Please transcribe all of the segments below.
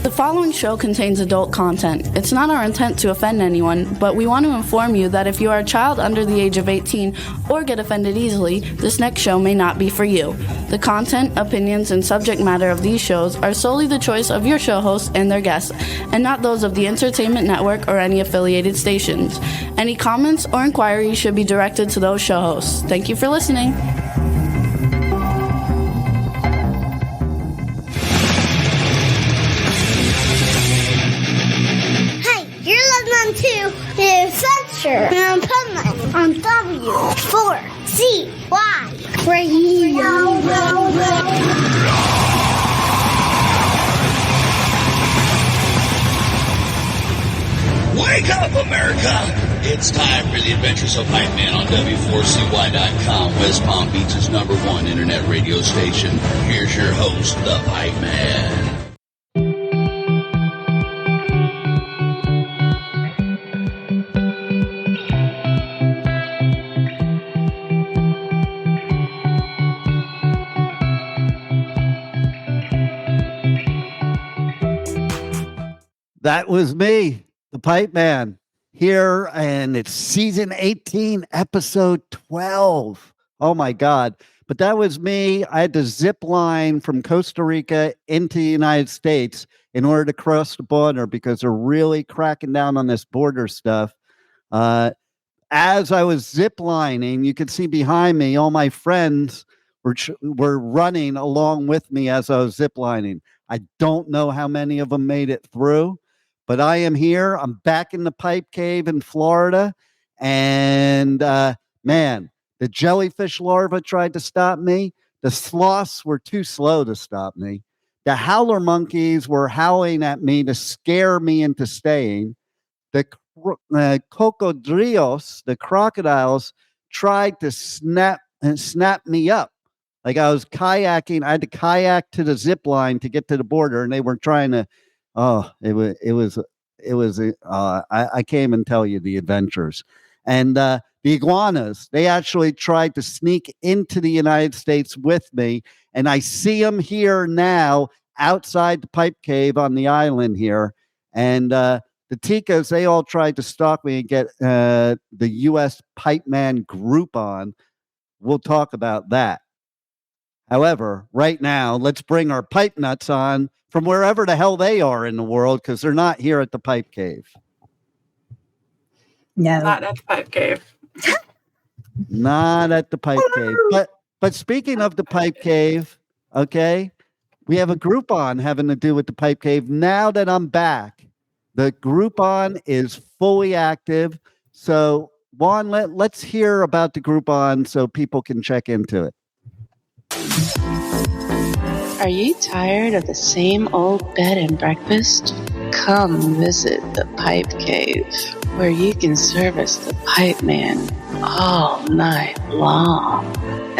The following show contains adult content. It's not our intent to offend anyone, but we want to inform you that if you are a child under the age of 18 or get offended easily, this next show may not be for you. The content, opinions, and subject matter of these shows are solely the choice of your show hosts and their guests, and not those of the Entertainment Network or any affiliated stations. Any comments or inquiries should be directed to those show hosts. Thank you for listening. To the Adventures of Pipeman on W4CY Radio. Wake up, America! It's time for the Adventures of Pipeman on W4CY.com, West Palm Beach's #1 internet radio station. Here's your host, the Pipeman. That was me, the Pipeman, here, and it's season 18, episode 12. Oh, my God. But that was me. I had to zip line from Costa Rica into the United States in order to cross the border because they're really cracking down on this border stuff. As I was zip lining, you could see behind me, all my friends were running along with me as I was zip lining. I don't know how many of them made it through. But I am here. I'm back in the pipe cave in Florida. And, man, the jellyfish larvae tried to stop me. The sloths were too slow to stop me. The howler monkeys were howling at me to scare me into staying. The crocodiles, the crocodiles, tried to snap me up. Like I was kayaking. I had to kayak to the zip line to get to the border, and they were trying to. Oh, it was. I can't even tell you the adventures. And the iguanas, they actually tried to sneak into the United States with me. And I see them here now outside the pipe cave on the island here. And the Ticas, they all tried to stalk me and get the US Pipeman Groupon. We'll talk about that. However, right now, let's bring our pipe nuts on from wherever the hell they are in the world, because they're not here at the pipe cave. No. Not at the pipe cave. Not at the pipe cave. But speaking of the pipe cave, okay, we have a Groupon having to do with the pipe cave. Now that I'm back, the Groupon is fully active. So, Juan, let's hear about the Groupon so people can check into it. Are you tired of the same old bed and breakfast? Come visit the Pipe Cave, where you can service the Pipe Man all night long,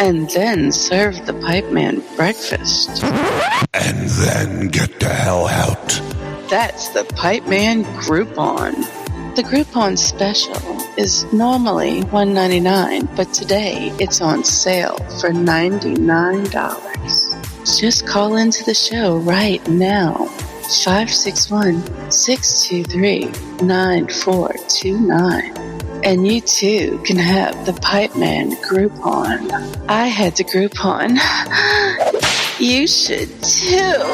and then serve the Pipe Man breakfast. And then get the hell out. That's the Pipe Man Groupon. The Groupon special is normally $1.99, but today it's on sale for $99. Just call into the show right now, 561-623-9429. And you too can have the Pipeman Groupon. I had the Groupon. You should too.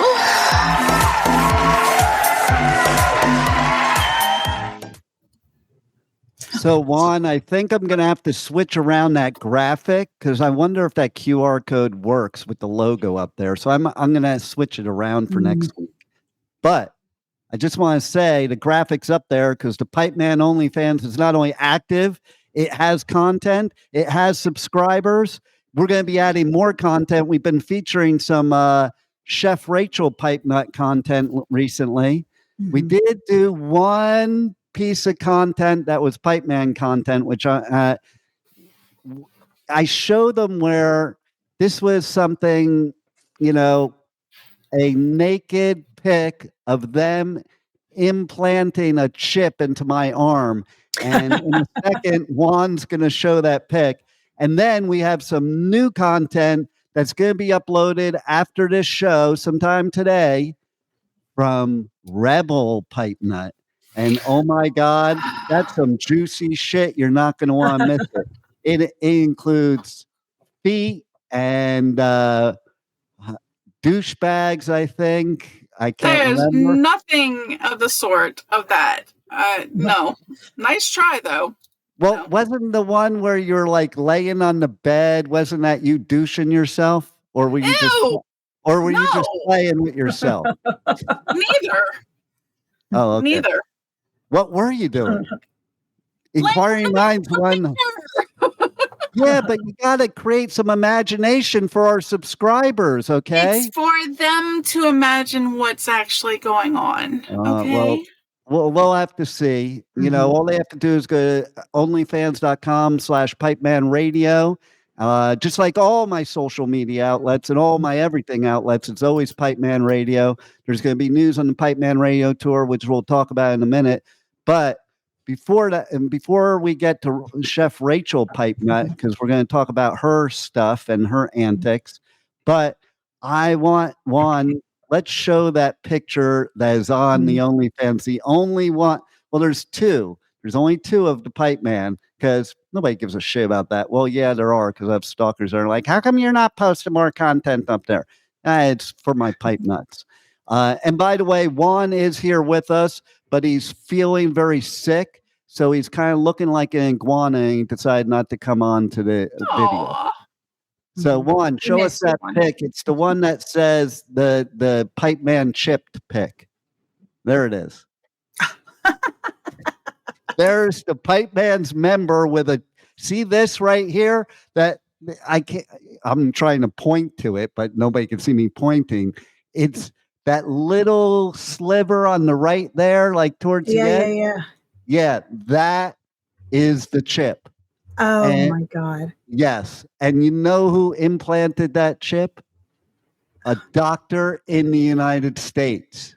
So, Juan, I think I'm going to have to switch around that graphic because I wonder if that QR code works with the logo up there. So I'm going to switch it around for next week. But I just want to say the graphics up there because the Pipeman OnlyFans is not only active, it has content, it has subscribers. We're going to be adding more content. We've been featuring some Chef Rachel Pipe Nut content recently. Mm-hmm. We did do one piece of content that was Pipeman content, which I showed them where this was something, a naked pic of them implanting a chip into my arm. And in a second, Juan's going to show that pic. And then we have some new content that's going to be uploaded after this show sometime today from Rebel Pipe Nut. And oh my God, that's some juicy shit. You're not going to want to miss it. It includes feet and douchebags, I think. I can't There's remember. nothing of the sort of that. No. Nice try, though. Well, No. wasn't the one where you're like laying on the bed? Wasn't that you douching yourself, or were you Ew! you just No. playing with yourself? Neither. Oh, okay. Neither. What were you doing? Inquiring minds one. Picture. Yeah, but you got to create some imagination for our subscribers, okay? It's for them to imagine what's actually going on. Okay. Well, we'll have to see. You know, all they have to do is go to onlyfans.com/PipemanRadio. Just like all my social media outlets and all my everything outlets, it's always Pipeman Radio. There's going to be news on the Pipeman Radio tour, which we'll talk about in a minute. But before that, and before we get to Chef Rachel Pipe Nut, because we're going to talk about her stuff and her antics, but I want one. Let's show that picture that is on the OnlyFans. The only one. Well, there's two. There's only two of the Pipe Man because nobody gives a shit about that. Well, yeah, there are because I have stalkers that are like, how come you're not posting more content up there? It's for my pipe nuts. And by the way, Juan is here with us, but he's feeling very sick. So he's kind of looking like an iguana and he decided not to come on to the video. So Juan, show us that pic. It's the one that says the Pipe Man chipped pic. There it is. There's the Pipe Man's member with a, see this right here? That I can't, I'm trying to point to it, but nobody can see me pointing. It's that little sliver on the right there, like towards the end. Yeah, that is the chip. Oh my God. Yes. And you know who implanted that chip? A doctor in the United States.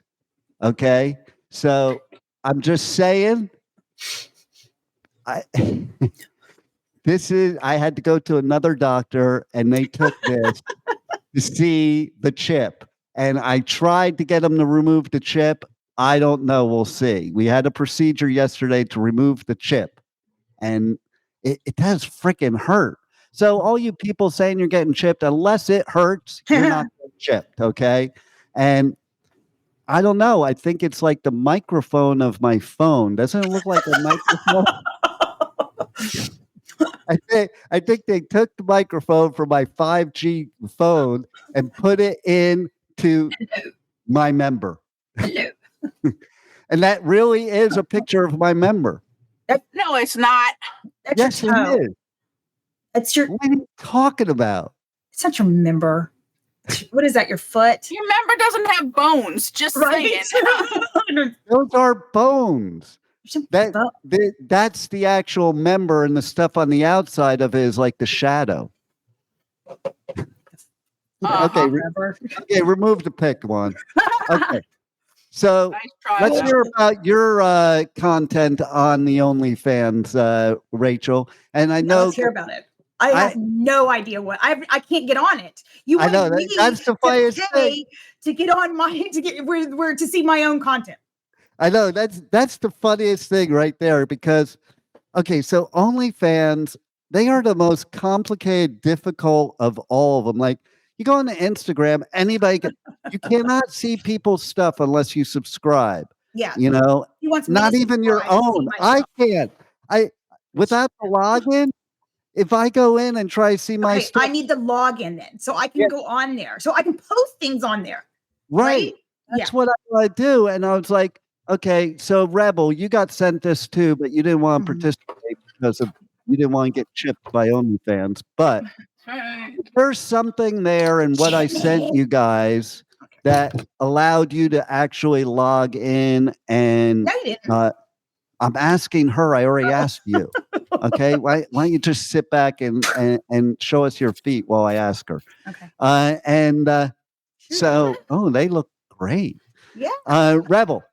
Okay. So I'm just saying, I had to go to another doctor and they took this to see the chip. And I tried to get them to remove the chip. I don't know. We'll see. We had a procedure yesterday to remove the chip. And it does freaking hurt. So all you people saying you're getting chipped, unless it hurts, you're not getting chipped, okay? And I don't know. I think it's like the microphone of my phone. Doesn't it look like a microphone? I think they took the microphone from my 5G phone and put it into my member. And that really is a picture of my member. No, it's not. That's yes, it is. It's your. What are you talking about? It's not your member. What is that? Your foot? Your member doesn't have bones. Just saying. Those are bones. That's the actual member, and the stuff on the outside of it is like the shadow. Okay, remove the pic one. Okay. So let's hear about your content on the OnlyFans, Rachel. And I know. Let's hear about it. I have no idea what I can't get on it. You want me that's the funniest thing. To get on my to see my own content. I know that's the funniest thing right there because okay, so OnlyFans, they are the most complicated, difficult of all of them. Like you go on to Instagram, you cannot see people's stuff unless you subscribe. Yeah. You know, not even your own. I can't. Without the login, if I go in and try to see my stuff. I need the login then. So I can go on there. So I can post things on there. Right. That's what I want to do. And I was like, okay, so Rebel, you got sent this too, but you didn't want to participate because you didn't want to get chipped by OnlyFans. But there's something there in what I sent you guys that allowed you to actually log in and I'm asking her. I already asked you. Okay. Why don't you just sit back and show us your feet while I ask her? Okay. So they look great. Yeah. Rebel,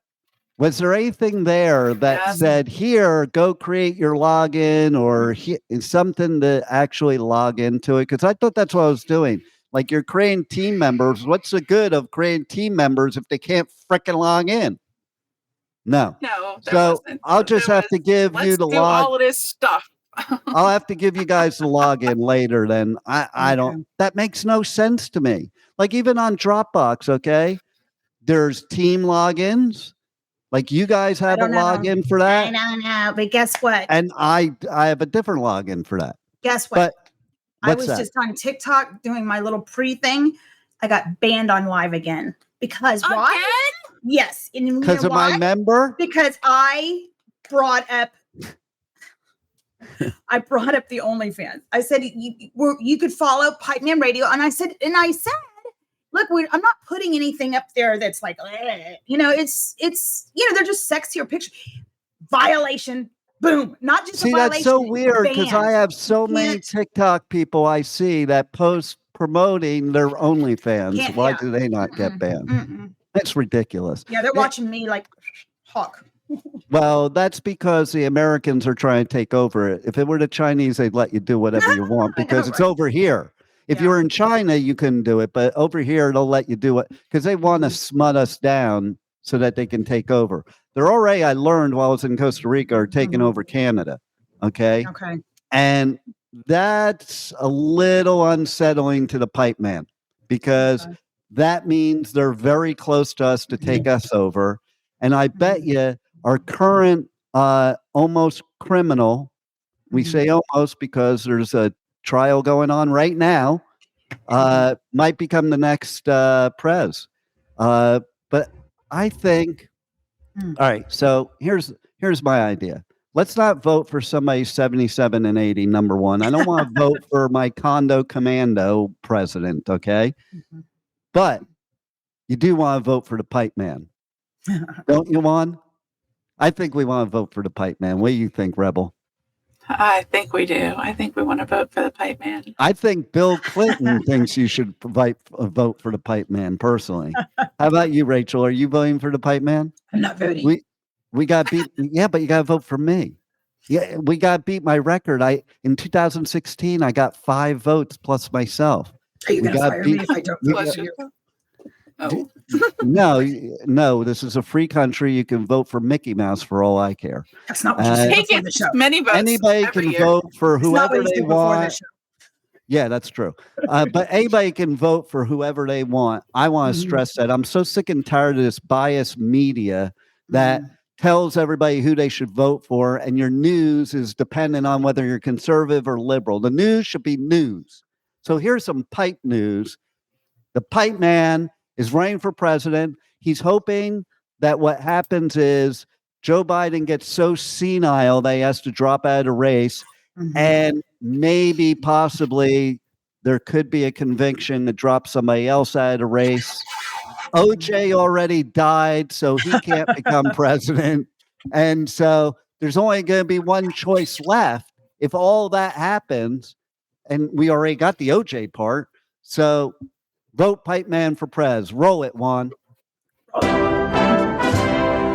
was there anything there that said, here, go create your login or something to actually log into it? Because I thought that's what I was doing. Like you're creating team members. What's the good of creating team members if they can't frickin' log in? No. No. So I'll just have to give you the do all of this stuff. I'll have to give you guys the login later. Then I don't. That makes no sense to me. Like even on Dropbox, okay, there's team logins. Like you guys have a login for that. I don't know, but guess what? And I have a different login for that. Guess what? But I was just on TikTok doing my little pre-thing. I got banned on live again. Because why? Yes. Because of my member? Because I brought up the OnlyFans. I said you could follow Pipeman Radio. And I said, look, I'm not putting anything up there that's like, it's they're just sexier pictures. Violation. Boom. Not just a violation. That's so weird because I have so many TikTok people I see that post promoting their OnlyFans. Why do they not get banned? That's ridiculous. Yeah, they're watching me like hawk. Well, that's because the Americans are trying to take over it. If it were the Chinese, they'd let you do whatever you want because it's over here. If you were in China, you couldn't do it. But over here, they'll let you do it because they want to smut us down so that they can take over. They're already, I learned while I was in Costa Rica, are taking over Canada. Okay. And that's a little unsettling to the Pipeman because that means they're very close to us to take us over. And I bet you our current almost criminal, we say almost because there's a trial going on right now, might become the next prez. But I think, all right, so here's my idea. Let's not vote for somebody 77 and 80, number one. I don't want to vote for my condo commando president, okay? But you do want to vote for the Pipeman. Don't you, Juan? I think we want to vote for the Pipeman. What do you think, Rebel? I think we do. I think we want to vote for the Pipeman. I think Bill Clinton thinks you should vote for the Pipeman personally. How about you, Rachel? Are you voting for the Pipeman? I'm not voting. We got beat. Yeah, but you got to vote for me. Yeah, we got beat my record. In 2016, I got 5 votes plus myself. Are you going to fire me if I don't vote for you? Oh. No, this is a free country. You can vote for Mickey Mouse for all I care. That's not what you said before the show. Many votes. Anybody can vote for whoever they want. Yeah, that's true. But anybody can vote for whoever they want. I want to stress that. I'm so sick and tired of this biased media that tells everybody who they should vote for, and your news is dependent on whether you're conservative or liberal. The news should be news. So here's some pipe news. The Pipeman is running for president. He's hoping that what happens is Joe Biden gets so senile that he has to drop out of the race, and maybe possibly there could be a conviction to drop somebody else out of the race. OJ already died, so he can't become president. And so there's only going to be one choice left if all that happens, and we already got the OJ part. So vote Pipeman for prez. Roll it, Juan.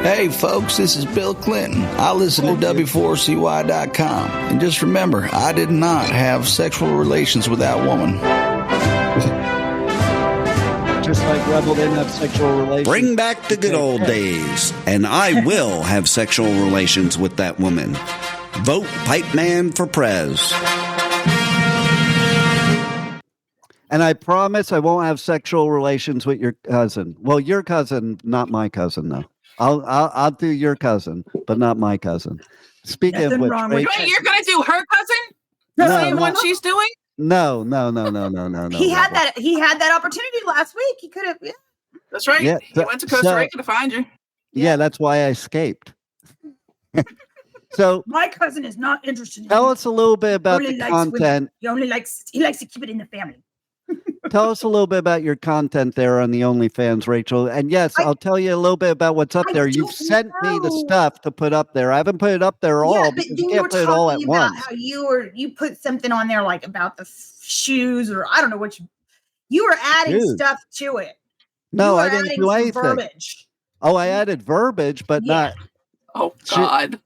Hey, folks, this is Bill Clinton. I listen to W4CY.com. And just remember, I did not have sexual relations with that woman. Just like Rebel didn't have sexual relations. Bring back the good old days, and I will have sexual relations with that woman. Vote Pipeman for prez. And I promise I won't have sexual relations with your cousin. Well, your cousin, not my cousin, though. I'll do your cousin, but not my cousin. Speaking of which, wait, you're going to do her cousin? The same one she's doing? No. He had that opportunity last week. He could have. Yeah. That's right. Yeah, he went to Costa Rica to find you. Yeah, that's why I escaped. So my cousin is not interested in tell us a little bit about the content. He likes to keep it in the family. Tell us a little bit about your content there on the OnlyFans, Rachel. And yes, I'll tell you a little bit about what's up there. You've sent me the stuff to put up there. I haven't put it up there all because you can't put it all at once. How you put something on there like about the shoes, or I don't know what you were adding stuff to it. No, I didn't do anything. Verbiage. Oh, I added verbiage, but not. Oh God.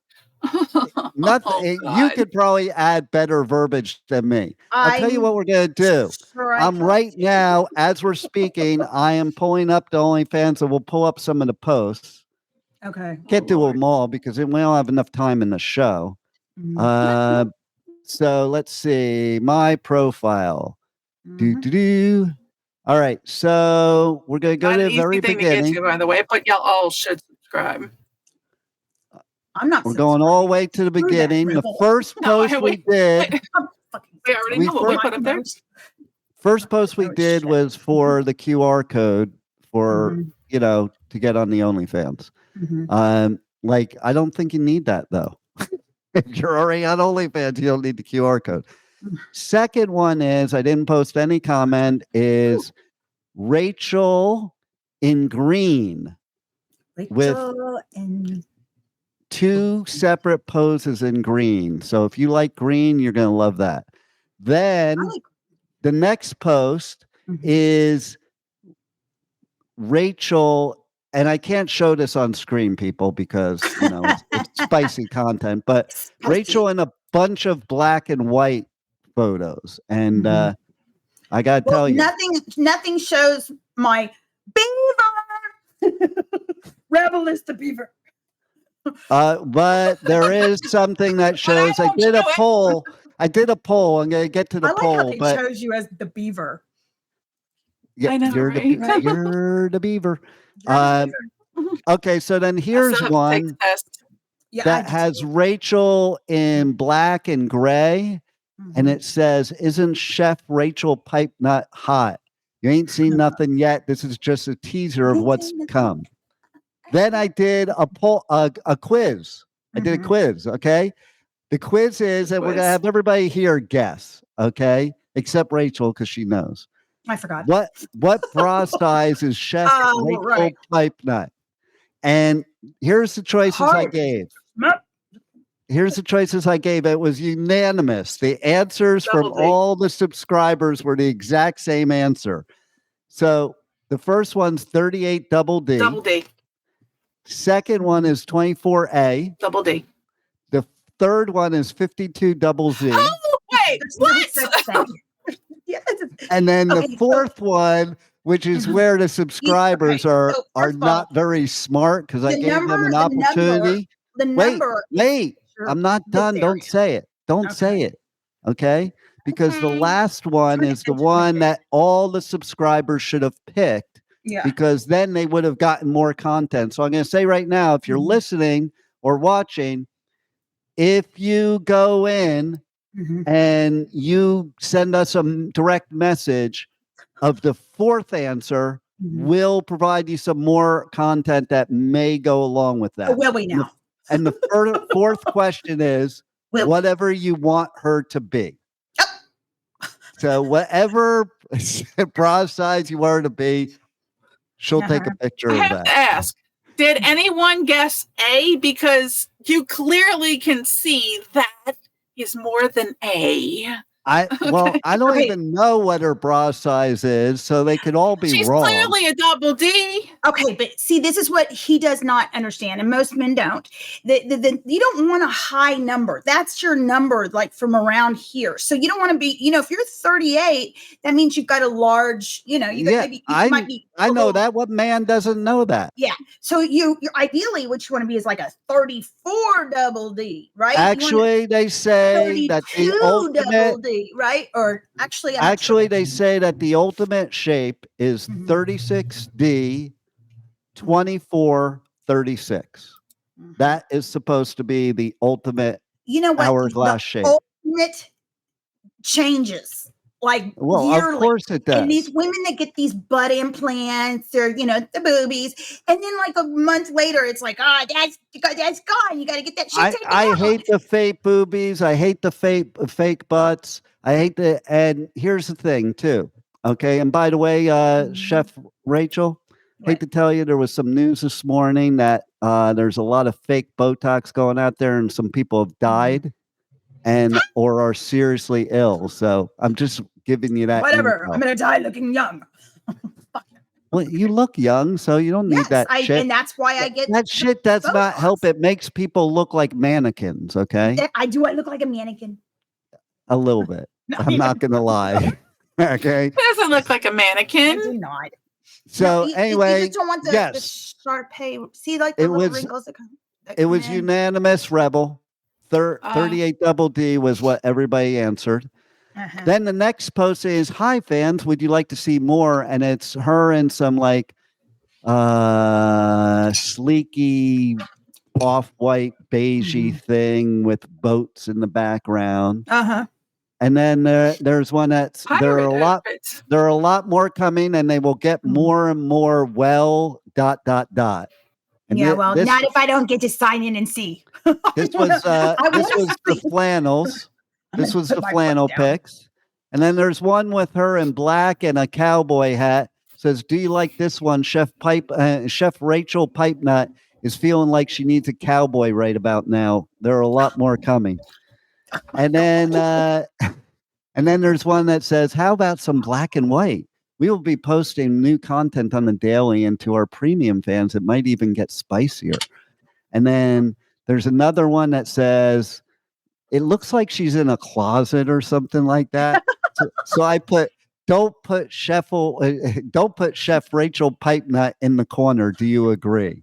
Nothing. You God. could probably add better verbiage than me. I'll tell you what we're going to do. Sure I I'm can. right now, as we're speaking, I am pulling up the OnlyFans, and we'll pull up some of the posts. Okay. Can't do Lord. them all because we don't have enough time in the show. Mhm. So let's see my profile. Do. All right, so we're going to go Not to an the easy very thing to get beginning. to, by the way, but y'all all should subscribe. I'm not. We're going all the way to the that beginning. The rebel. first No, post we did. I'm fucking. We already We know what we first- put up there. First post we Oh, did shit. was for the QR code for Mhm. to get on the OnlyFans. Mhm. Like I don't think you need that though. If you're already on OnlyFans, you don't need the QR code. Second one is I didn't post any comment. Is Rachel in green with Rachel and 2 separate poses in green. So if you like green, you're gonna love that. Then I like. the next post Mhm. is Rachel, and I can't show this on screen, people, because it's spicy content. But Spicy. Rachel in a bunch of black and white photos, and Mhm. I gotta tell you, Nothing shows my beaver. Rebel is the beaver. but there is something that shows. I don't did a do it. poll. I'm gonna get to the I like poll, how they but chose you as the beaver. yeah, I know, you're right? you're the beaver. You're the beaver. Okay, so then here's I still have to take one the test. Yeah, that I has Rachel in black and gray, and Mhm. it says, "Isn't Chef Rachel Pipenut hot? You ain't seen nothing yet. This is just a teaser of what's to come." Then I did a poll, a quiz. I did a Mhm. quiz. Okay, the quiz is, and we're gonna have everybody here guess. Okay, except Rachel because she knows. I forgot. What bra size is Chef Oh, Rachel right. Pipenut? And here's the choices I Hard. gave. Nope. Here's the choices I gave. It was unanimous. The answers from Double D. all the subscribers were the exact same answer. So the first one's 38 double D. Double D. Second one is 24A. Double D. The third one is 52 double Z. Oh, wait, There's no what? such thing. Yeah, And then the Okay, fourth one, which is where the subscribers okay, are so are first of all, not very smart because I the gave them number- an the number- opportunity. the Wait, number. wait. Sure. I'm not done. Don't area. say it. Don't say Okay. it. Okay. Because the Okay. last one Pay is the attention, one okay. that all the subscribers should have picked Yeah. because then they would have gotten more content. So I'm going to say right now, if you're Mhm. listening or watching, if you go in Mhm. and you send us a direct message of the fourth answer, Mhm. we'll provide you some more content that may go along with that. Oh, will we now? And the fourth question is Will we? whatever you want her to be. Yep. So whatever bra size you want her to be, she'll take a picture I of have that. to ask, did anyone guess A? Because you clearly can see that is more than A. I don't Okay. even know what her bra size is, so they could all be She's wrong. clearly a double D. Okay, but see, this is what he does not understand, and most men don't. You don't want a high number. That's your number, like from around here. So you don't want to be, if you're 38, that means you've got a large, you got maybe you might be. I a know little- that. What man doesn't know that? Yeah. So you ideally what you want to be is like a 34 double D, right? Actually, they say that the 32 ultimate. double D, right? Or actually, I'm not sure. Actually, they say that the ultimate shape is Mhm. 36D 2436. Mhm. That is supposed to be the ultimate You know what? hourglass The shape. ultimate changes like Well, yearly. of course it does. And these women that get these butt implants or the boobies, and then like a month later, it's like, that's gone. You got to get that shit taken I out. hate the fake boobies. I hate the fake butts. And here's the thing too. Okay. And by the way, Chef Rachel, hate to tell you, there was some news this morning that there's a lot of fake Botox going out there, and some people have died or are seriously ill. So I'm just giving you that. Whatever. info. I'm gonna die looking young. Well, you look young, so you don't need that shit. And that's why I get that shit does not help. It makes people look like mannequins, okay? I look like a mannequin. A little bit. I'm not going to lie. Okay? It doesn't look like a mannequin. I do not. So anyway, you just don't want the Sharpay. See, like the little wrinkles that come. It was unanimous, Rebel. 38 double D was what everybody answered. Then the next post is, "Hi fans, would you like to see more?" And it's her in some like sleeky off-white beigey thing with boats in the background. And then there's one that's there are a lot more coming, and they will get more and more And not if I don't get to sign in and see. This was the flannels. This was the flannel pics. And then there's one with her in black and a cowboy hat. Says, "Do you like this one? Chef Rachel Pipenut is feeling like she needs a cowboy right about now. There are a lot more coming." And then there's one that says, "How about some black and white? We will be posting new content on the daily, and to our premium fans, it might even get spicier." And then there's another one that says, "It looks like she's in a closet or something like that." So I put, don't put Chef Rachel Pipenut in the corner. Do you agree?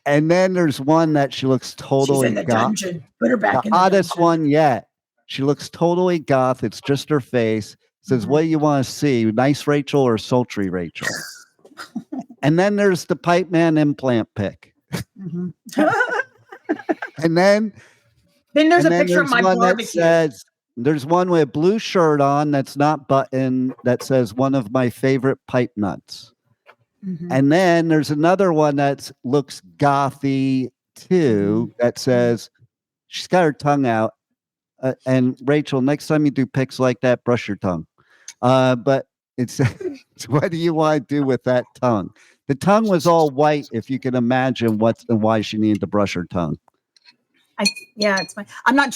And then there's one that she looks totally She's in the dungeon. Put her back in the hottest dungeon. one yet. She looks totally goth. It's just her face. Says, "What do you want to see? Nice Rachel or sultry Rachel?" And then there's the Pipeman implant pic. And then there's a picture of my barbecue. There's one with a blue shirt on that's not buttoned that says, "One of my favorite pipe nuts." And then there's another one that looks gothy too that says, she's got her tongue out. And Rachel, next time you do pics like that, brush your tongue. But it's what do you want to do with that tongue? The tongue was all white, if you can imagine why she needed to brush her tongue. It's fine. I'm not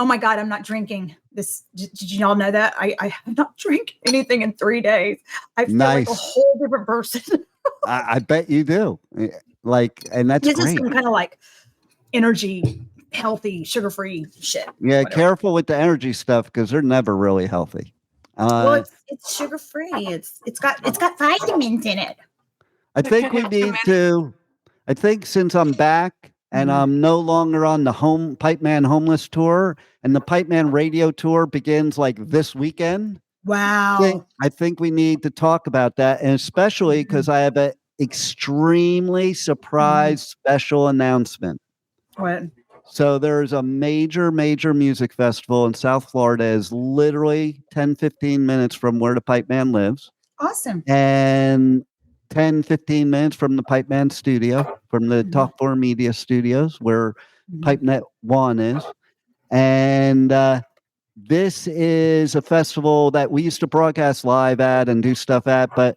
oh my God, I'm not drinking this. Did you all know that? I have not drank anything in 3 days. I feel like a whole different person. I bet you do. And that's this great. Is some kind of like energy, healthy, sugar-free shit. Yeah, whatever. Careful with the energy stuff because they're never really healthy. Well, it's sugar-free. It's got vitamins in it. I think we need to. I think since I'm back and I'm no longer on the Pipeman Homeless Tour, and the Pipeman Radio Tour begins like this weekend. Wow. I think we need to talk about that, and especially because I have an extremely surprise special announcement. What? So there's a major music festival in South Florida. Is literally 10-15 minutes from where the Pipeman lives. Awesome. And 10-15 minutes from the Pipeman studio, from the Top 4 Media Studios, where PipeNet 1 is. And this is a festival that we used to broadcast live at and do stuff at, but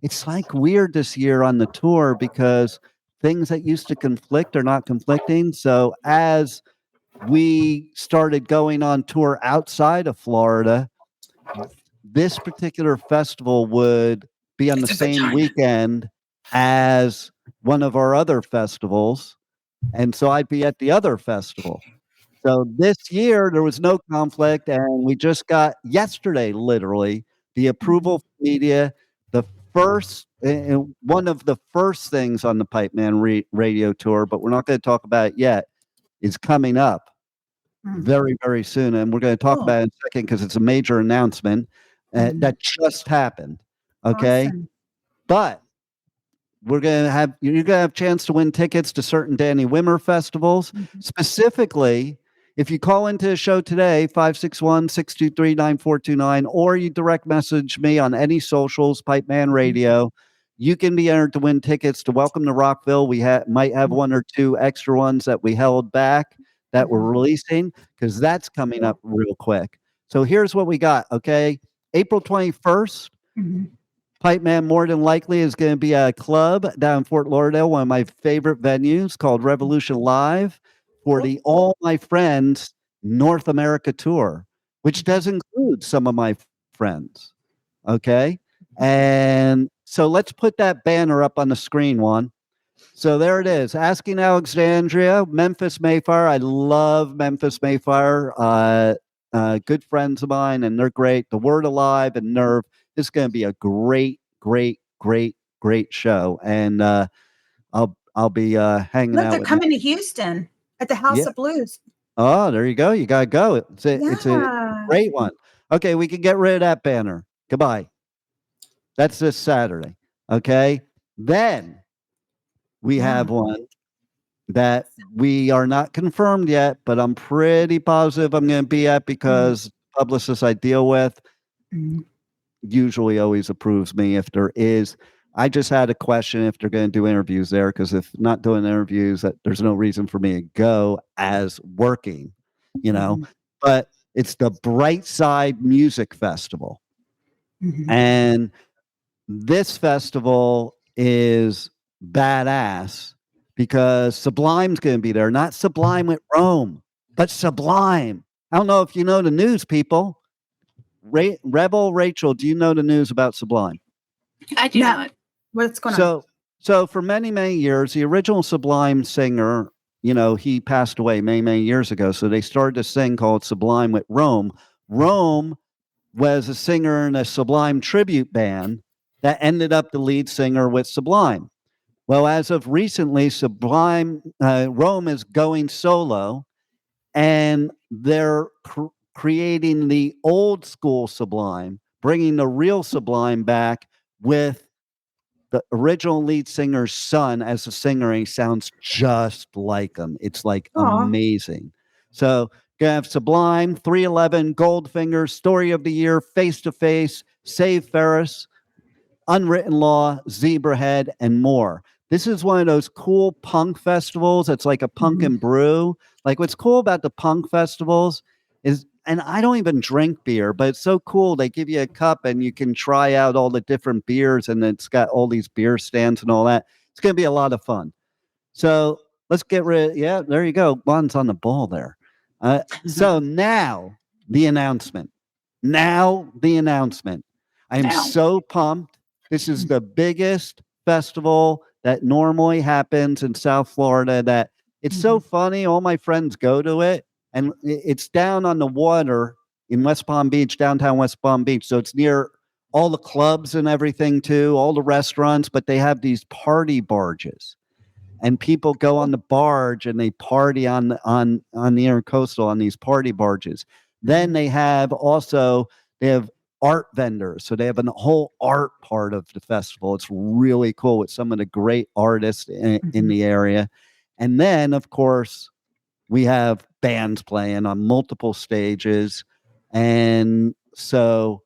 it's like weird this year on the tour because things that used to conflict are not conflicting. So as we started going on tour outside of Florida, this particular festival would be on the same weekend as one of our other festivals. And so I'd be at the other festival. So this year there was no conflict, and we just got yesterday, literally, the approval from media. The first, one of the first things on the Pipeman Radio Tour, but we're not going to talk about it yet, is coming up very, very soon. And we're going to talk about it in a second because it's a major announcement that just happened. Okay. Awesome. But you're going to have a chance to win tickets to certain Danny Wimmer festivals. Specifically, if you call into the show today, 561-623-9429, or you direct message me on any socials, Pipeman Radio, you can be entered to win tickets to Welcome to Rockville. We might have one or two extra ones that we held back that we're releasing because that's coming up real quick. So here's what we got. Okay. April 21st. Pipeman more than likely is going to be at a club down in Fort Lauderdale, one of my favorite venues called Revolution Live, for the All My Friends North America tour, which does include some of my friends. Okay. And so let's put that banner up on the screen, Juan. So there it is. Asking Alexandria, Memphis Mayfire. I love Memphis Mayfire. Good friends of mine, and they're great. The Word Alive and Nerve. This is going to be a great show. And I'll be hanging out. Look, they're coming to Houston at the House of Blues. Oh, there you go. You got to go. It's a great one. Okay, we can get rid of that banner. Goodbye. That's this Saturday. Okay. Then we have one that we are not confirmed yet, but I'm pretty positive I'm going to be at because publicists I deal with usually always approves me if there is. I just had a question if they're going to do interviews there, because if not doing interviews, there's no reason for me to go as working, but it's the Bright Side Music Festival. And this festival is badass because Sublime's going to be there. Not Sublime with Rome, but Sublime. I don't know if you know the news, people. Rebel Rachel, do you know the news about Sublime? I do not. What's going on? So for many, many years, the original Sublime singer, he passed away many, many years ago. So they started this thing called Sublime with Rome. Rome was a singer in a Sublime tribute band that ended up the lead singer with Sublime. Well, as of recently, Rome is going solo, and they're creating the old school Sublime, bringing the real Sublime back with the original lead singer's son as a singer. And he sounds just like him. It's like amazing. So you have Sublime, 311, Goldfinger, Story of the Year, Face to Face, Save Ferris, Unwritten Law, Zebrahead, and more. This is one of those cool punk festivals. It's like a punk and brew. Like, what's cool about the punk festivals is, and I don't even drink beer, but it's so cool. They give you a cup and you can try out all the different beers, and it's got all these beer stands and all that. It's going to be a lot of fun. So let's get rid. Yeah, there you go. Juan's on the ball there. So now the announcement. I am so pumped. This is the biggest festival that normally happens in South Florida. That it's so funny. All my friends go to it, and it's down on the water in West Palm Beach, downtown West Palm Beach. So it's near all the clubs and everything too, all the restaurants. But they have these party barges. And people go on the barge and they party on the intercoastal on these party barges. Then they have art vendors. So they have a whole art part of the festival. It's really cool with some of the great artists in the area. And then, of course, we have bands playing on multiple stages. And so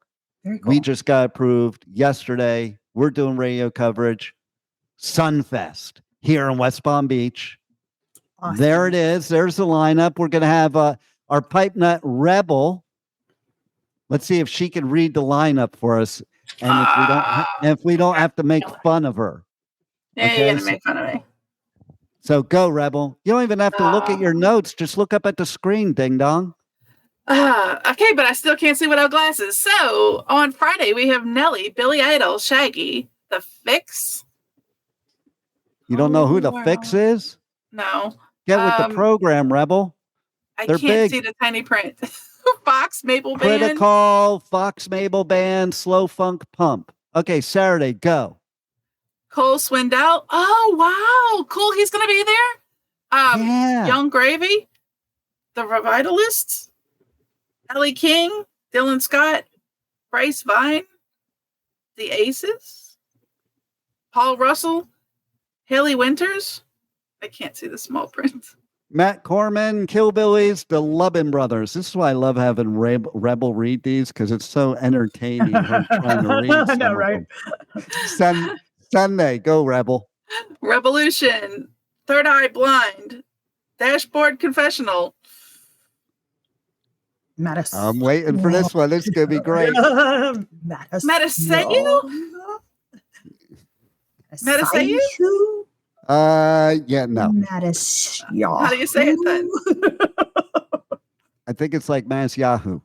we just got approved yesterday. We're doing radio coverage. Sunfest here in West Palm Beach. Awesome. There it is. There's the lineup. We're going to have our Pipe Nut Rebel. Let's see if she can read the lineup for us, and if we don't have to make fun of her. Yeah, okay? You're gonna make fun of me. So go, Rebel. You don't even have to look at your notes. Just look up at the screen, ding dong. Okay, but I still can't see without glasses. So on Friday we have Nelly, Billy Idol, Shaggy, The Fix. You don't know who The Fix is? No. Get with the program, Rebel. They're can't see the tiny print. Fox, Maple Band. Critical, Fox, Maple Band, Slow Funk Pump. Okay, Saturday, go. Cole Swindell. Oh, wow. Cool. He's going to be there. Young Gravy. The Revitalists. Ellie King. Dylan Scott. Bryce Vine. The Aces. Paul Russell. Haley Winters. I can't see the small print. Matt Corman, Killbillies, the Lubbin Brothers. This is why I love having Rebel read these, because it's so entertaining. Her trying to read. I know, right? Sunday, go Rebel. Revolution, Third Eye Blind, Dashboard Confessional. I'm waiting for this one. This is going to be great. Metasayu? Yeah, no. How do you say it then? I think it's like Mass Yahoo.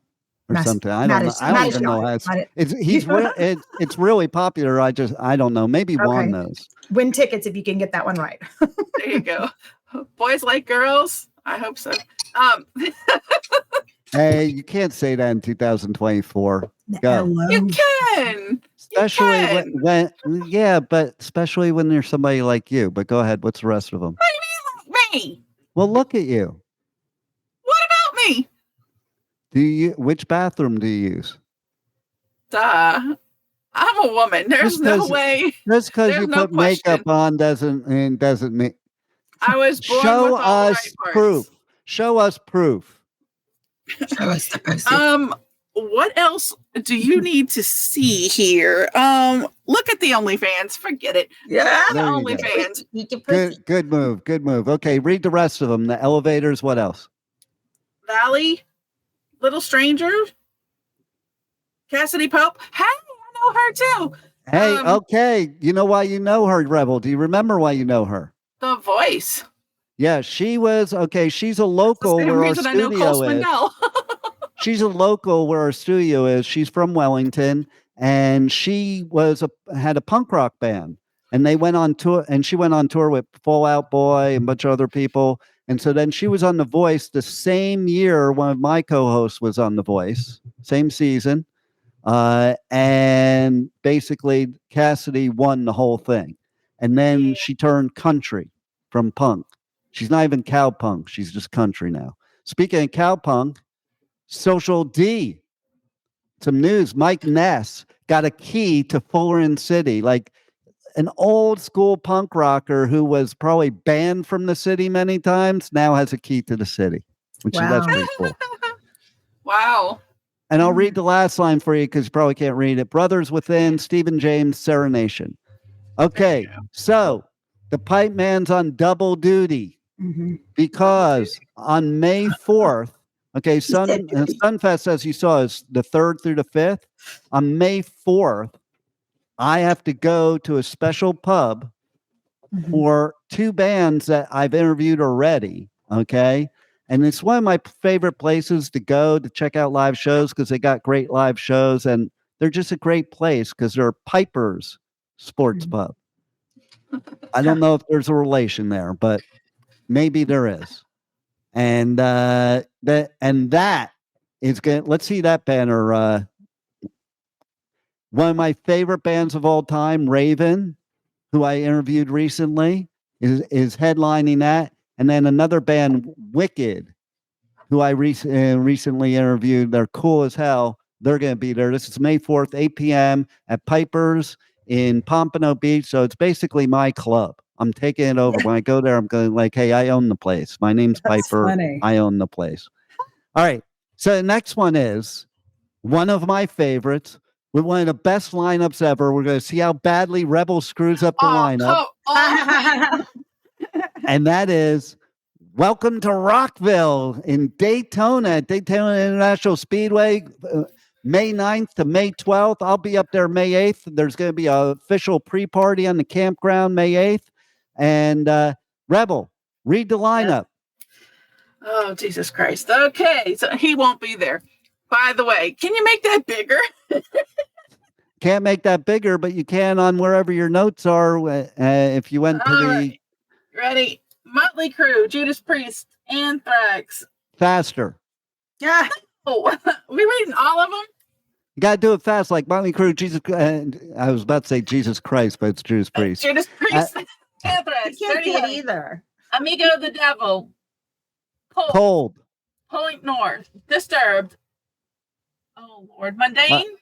or something. I don't know. I don't even know how it's really popular. I don't know. Maybe Juan knows. Win tickets if you can get that one right. There you go. Boys like girls. I hope so. Hey, you can't say that in 2024. Go. You can. Especially when but especially when there's somebody like you. But go ahead. What's the rest of them? What do you mean like me? Well, look at you. What about me? Which bathroom do you use? Duh. I'm a woman. There's no way. Just because you put makeup on doesn't mean. I was born Show with all us the right proof. Show us proof. Show us the person. What else do you need to see here? Look at the OnlyFans. Forget it. Yeah, the OnlyFans. Good move. Okay, read the rest of them. The elevators. What else? Valley, Little Stranger, Cassidy Pope. Hey, I know her too. Hey, okay. You know why you know her, Rebel? Do you remember why you know her? The Voice. Yeah, she was she's a local where our studio is. She's a local where our studio is. She's from Wellington, and she had a punk rock band, and they went on tour. And she went on tour with Fall Out Boy and a bunch of other people. And so then she was on The Voice the same year. One of my co-hosts was on The Voice, same season, and basically Cassidy won the whole thing. And then she turned country from punk. She's not even cowpunk. She's just country now. Speaking of cowpunk, Social D. Some news. Mike Ness got a key to Fullerton City, like an old school punk rocker who was probably banned from the city many times, now has a key to the city, which that's pretty cool. Wow. And I'll read the last line for you because you probably can't read it. Brothers Within, Stephen James, Serenation. Okay, so the Pipe Man's on double duty because on May 4th, okay, Sunfest, as you saw, is the 3rd through the 5th. On May 4th, I have to go to a special pub for 2 bands that I've interviewed already, okay? And it's one of my favorite places to go to check out live shows because they got great live shows, and they're just a great place because they're Piper's Sports Pub. I don't know if there's a relation there, but maybe there is. And that is good. Let's see that banner. One of my favorite bands of all time, Raven, who I interviewed recently, is headlining that. And then another band, Wicked, who I recently interviewed. They're cool as hell. They're going to be there. This is May 4th, 8 p.m. at Piper's in Pompano Beach. So it's basically my club. I'm taking it over. When I go there, I'm going like, hey, I own the place. My name's Piper. Funny. I own the place. All right. So the next one is one of my favorites with one of the best lineups ever. We're going to see how badly Rebel screws up the lineup. And that is Welcome to Rockville in Daytona International Speedway, May 9th to May 12th. I'll be up there May 8th. There's going to be an official pre-party on the campground May 8th. And Rebel, read the lineup. Oh, Jesus Christ. Okay, so he won't be there. By the way, can you make that bigger? Can't make that bigger, but you can on wherever your notes are. If you went to the... Right. Ready? Motley Crue, Judas Priest, Anthrax. Faster. Yeah. Oh, we reading all of them? You got to do it fast, like Motley Crue, Jesus... I was about to say Jesus Christ, but it's Judas Priest. Judas Priest, Anthrax. You can't see it either. Amigo the Devil. Cold. Point North. Disturbed. Oh, Lord. Mundane.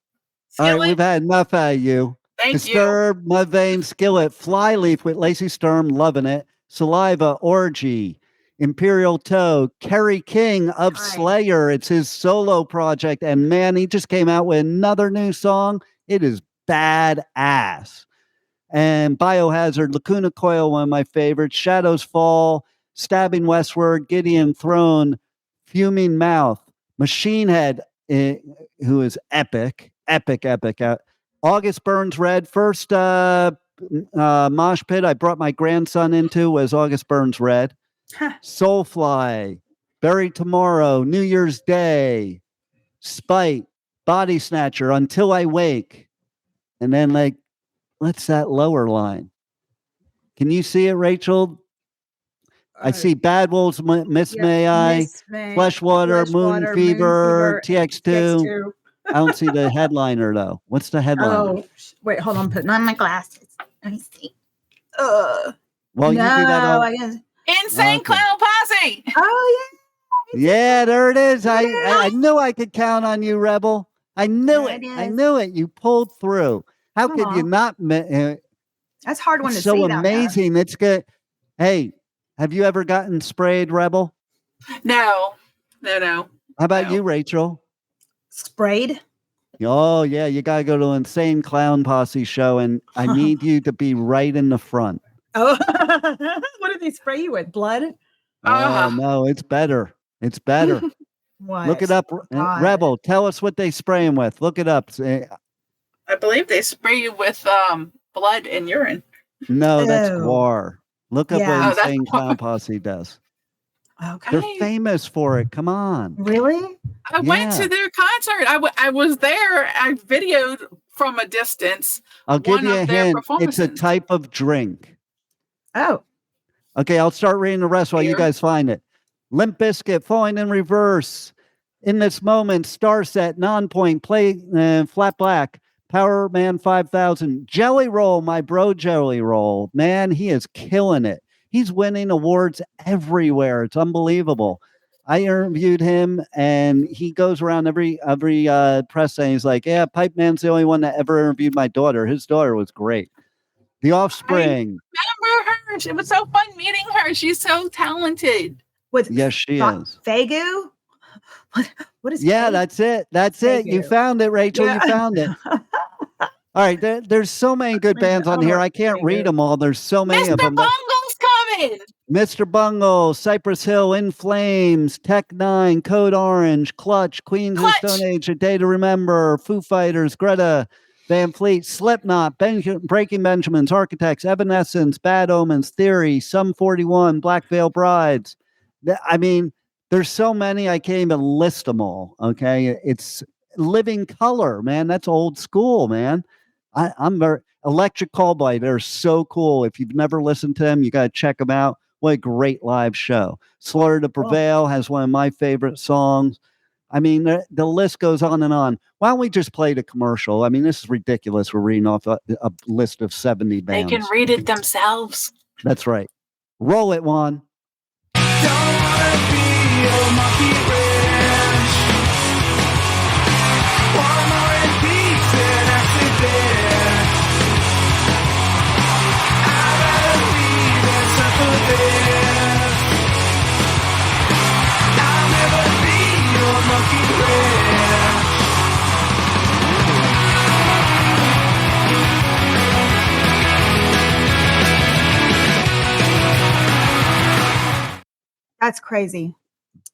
All right, we've had enough out of you. Thank Disturbed, Mudvayne, Skillet, Flyleaf with Lacey Sturm, loving it. Saliva, Orgy, Imperial Toe, Kerry King of Slayer. It's his solo project. And man, he just came out with another new song. It is badass. And Biohazard, Lacuna Coil, one of my favorites. Shadows Fall, Stabbing Westward, Gideon Throne, Fuming Mouth, Machine Head, who is epic. August Burns Red. First mosh pit I brought my grandson into was August Burns Red. Soulfly, Bury Tomorrow, New Year's Day, spite, body snatcher, until I wake. And then like, what's that lower line? Can you see it, Rachel? I see Bad Wolves, Miss May I, Fleshwater, Moon Fever, TX2. I don't see the headliner though. What's the headliner? Oh, wait, hold on. I'm putting on my glasses. Let me see. Well, no, you do that on... I guess. Insane Clown Posse. Oh, yeah. Yeah, there it is. I knew I could count on you, Rebel. I knew it. I knew it. You pulled through. How could you not? That's a hard one to see. So amazing. It's good. Hey, have you ever gotten sprayed, Rebel? No. How about you, Rachel? Sprayed? Oh, yeah. You got to go to an Insane Clown Posse show, and I need you to be right in the front. Oh, what did they spray you with? Blood? Oh, no. It's better. It's better. What? Look it up. God. Rebel, tell us what they spray him with. Look it up. I believe they spray you with blood and urine. No, that's guar. Look up what Insane Clown Posse does. Okay. They're famous for it. Come on. Really? I went to their concert. I was there. I videoed from a distance. I'll give you a hint. It's a type of drink. Oh. Okay, I'll start reading the rest while you guys find it. Limp Bizkit, Falling in Reverse. In This Moment, Starset, Non-Point, Play Flat Black, Power Man 5000, Jelly Roll, my bro Jelly Roll. Man, he is killing it. He's winning awards everywhere. It's unbelievable. I interviewed him, and he goes around every press saying, he's like, yeah, Pipeman's the only one that ever interviewed my daughter. His daughter was great. The Offspring. I remember her. It was so fun meeting her. She's so talented. Yes, she is. Fagu? What is Fagu? That's it. That's it. You found it, Rachel. You found it. All right. There's so many good bands on here. I can't read them all. There's so many of them. Mr. Bungle's coming. Mr. Bungle, Cypress Hill, In Flames, Tech Nine, Code Orange, Clutch, Queens of the Stone Age, A Day to Remember, Foo Fighters, Greta Van Fleet, Slipknot, Breaking Benjamins, Architects, Evanescence, Bad Omens, Theory, Sum 41, Black Veil Brides. I mean, there's so many, I can't even list them all. Okay. It's Living Color, man. That's old school, man. I'm very Electric Callboy. They're so cool. If you've never listened to them, you got to check them out. What a great live show. Slaughter to Prevail has one of my favorite songs. I mean, the list goes on and on. Why don't we just play the commercial? I mean, this is ridiculous. We're reading off a list of 70 bands. They can read it themselves. That's right. Roll it, Juan. Don't wanna be a monkey wrench. One more in peace and accident. I'd rather be than suffer this. I'll never be your monkey wrench. That's crazy.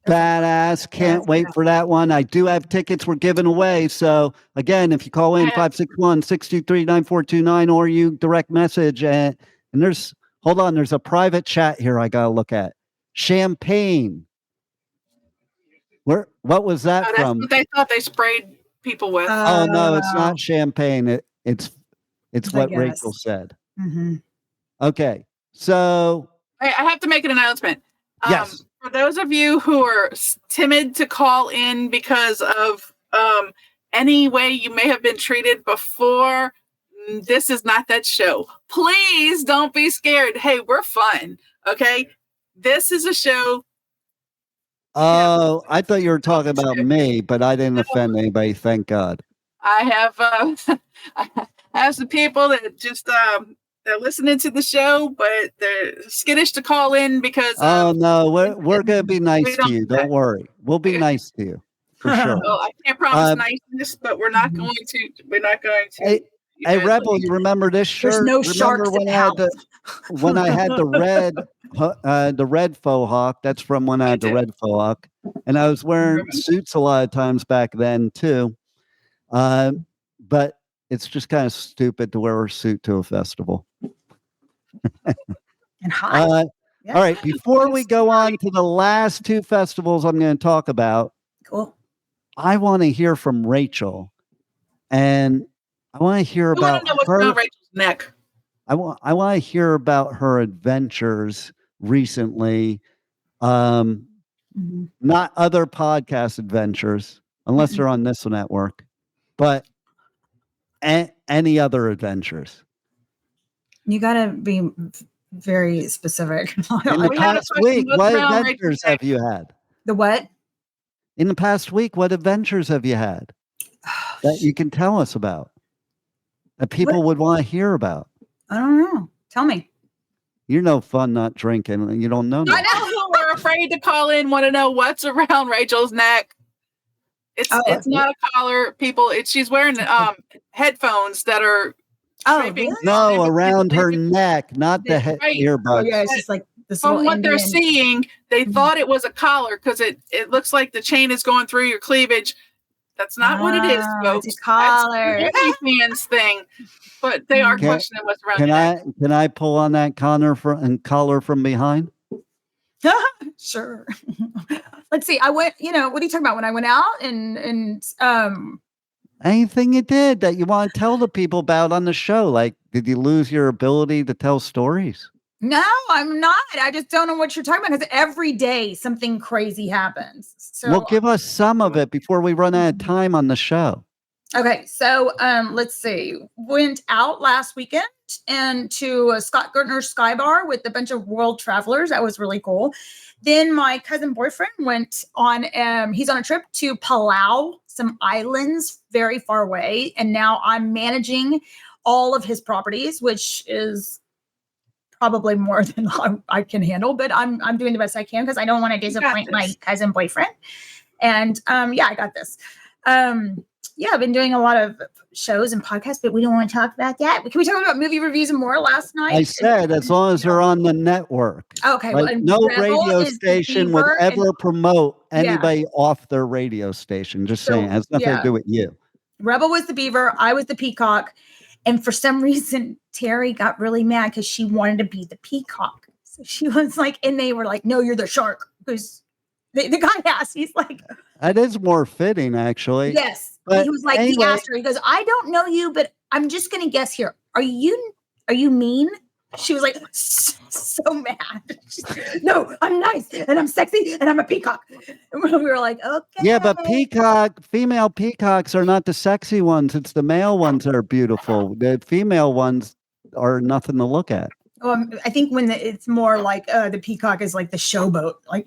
Badass. Can't wait for that one. I do have tickets we're giving away. So again, if you call in 561-623-9429 or you direct message and there's a private chat here I gotta look at. Champagne. What was that that's from? what they thought they sprayed people with. Oh no, it's not champagne. It's what Rachel said. Mm-hmm. Okay. So I have to make an announcement. Yes. For those of you who are timid to call in because of any way you may have been treated before, this is not that show. Please don't be scared. Hey, we're fun. Okay. This is a show. Oh, I thought you were talking about me, but I didn't offend anybody. Thank God. I have I have some people that just they're listening to the show, but they're skittish to call in because oh no, we're gonna be nice to you. Don't worry, we'll be nice to you for sure. Well, I can't promise niceness, but we're not going to. We're not going to. Hey, Rebel, you remember this shirt? There's no sharks when in I had when I had the red faux hawk. That's from when I had the red faux hawk, and I was wearing suits a lot of times back then too. But it's just kind of stupid to wear a suit to a festival. And hot. Yeah. All right. Before we go on to the last two festivals I'm going to talk about, cool. I want to hear from Rachel, and I want to hear about what's her. around Rachel's neck. I want to hear about her adventures recently. Not other podcast adventures, unless they're on this network, but any other adventures. You got to be very specific. In the past week, what adventures have you had? The what? In the past week, what adventures have you had that you can tell us about, that people would want to hear about? I don't know. Tell me. You're no fun not drinking, and you don't know. I know. We're afraid to call in, want to know what's around Rachel's neck. It's not a collar, people. She's wearing headphones that are really? No, around her neck, not the earbuds. Oh, yeah, it's just like this. From what they're seeing, they thought it was a collar because it looks like the chain is going through your cleavage. That's not what it is, folks. It's a collar. That's the OnlyFans thing. But they are questioning what's around your neck. Can I pull on that collar from behind? Sure. Let's see. I went, what are you talking about? When I went out and anything you did that you want to tell the people about on the show? Like, did you lose your ability to tell stories? No, I'm not. I just don't know what you're talking about because every day something crazy happens. So, well, give us some of it before we run out of time on the show. Okay, so let's see. Went out last weekend and to Scott Gertner's Sky Bar with a bunch of world travelers. That was really cool. Then my cousin boyfriend went on. He's on a trip to Palau, some islands very far away, and now I'm managing all of his properties, which is probably more than I can handle. But I'm doing the best I can because I don't want to disappoint my cousin boyfriend. And I got this. I've been doing a lot of shows and podcasts, but we don't want to talk about that. Can we talk about movie reviews and more last night? I said, as long as they're on the network. Okay. Like, no radio station would ever promote anybody off their radio station. Just saying, it has nothing to do with you. Rebel was the beaver. I was the peacock. And for some reason, Terry got really mad because she wanted to be the peacock. So she was like, and they were like, no, you're the shark. Because the guy asked, he's like, that is more fitting, actually. Yes. But he was like, he asked her, he goes, I don't know you, but I'm just going to guess here. Are you mean? She was like, so mad. No, I'm nice and I'm sexy and I'm a peacock. And we were like, okay. Yeah, but female peacocks are not the sexy ones. It's the male ones that are beautiful. The female ones are nothing to look at. I think when it's more like the peacock is like the showboat. Like,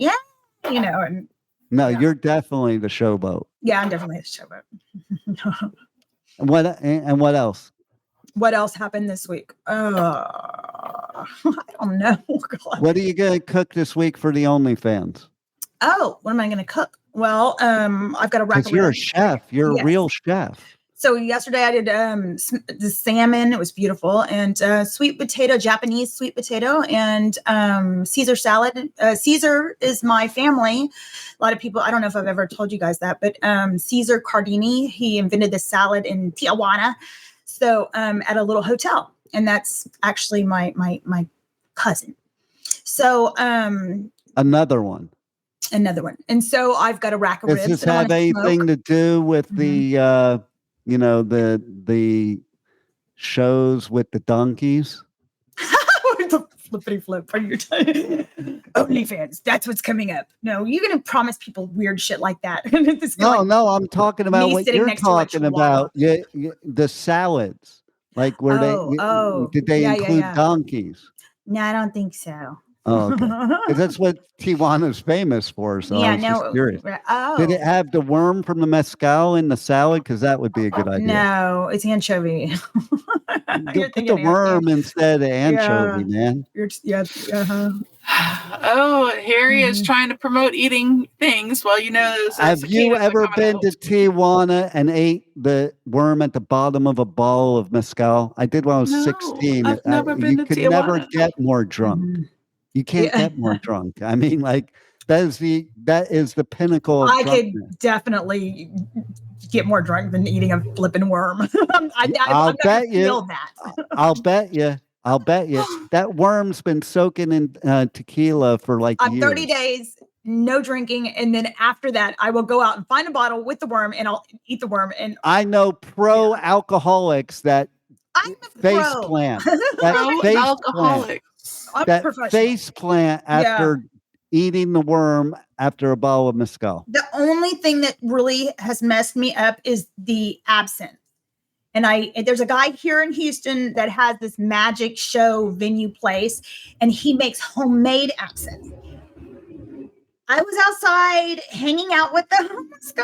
and no, you're definitely the showboat. Yeah, I'm definitely the showboat. And what else? What else happened this week? I don't know. God. What are you going to cook this week for the OnlyFans? Oh, what am I going to cook? Well, I've got a rack of you're a chef. You're a real chef. So yesterday I did the salmon. It was beautiful. And sweet potato, Japanese sweet potato, and Caesar salad. Caesar is my family. A lot of people, I don't know if I've ever told you guys that, but Caesar Cardini, he invented this salad in Tijuana. So at a little hotel. And that's actually my cousin. So another one. And so I've got a rack of ribs. Does this have anything to do with the the shows with the donkeys? The flippity flip. Are you OnlyFans? That's what's coming up. No, you're gonna promise people weird shit like that. No, I'm talking about what you're talking about. Yeah, the salads. Like where did they include donkeys? No, I don't think so. Oh, okay. 'Cause that's what Tijuana's famous for. So I was just curious. Did it have the worm from the mezcal in the salad? Because that would be a good idea. No, it's anchovy. Put the worm instead of anchovy, man. Oh, Harry is trying to promote eating things. Well, have you ever been to Tijuana and ate the worm at the bottom of a bottle of mezcal? I did when I was 16. I've never been to Tijuana. You could never get more drunk. You can't get more drunk. I mean, like that is the pinnacle of drunkenness. Could definitely get more drunk than eating a flipping worm. I'll bet you. I'll bet you that worm's been soaking in tequila for like years. 30 days. no drinking. And then after that, I will go out and find a bottle with the worm and I'll eat the worm. And I know pro alcoholics that I'm a face pro. plant. Alcoholic. That face plant after eating the worm after a bottle of mezcal. The only thing that really has messed me up is the absinthe. And there's a guy here in Houston that has this magic show venue place, and he makes homemade absinthe. I was outside hanging out with the homeless guy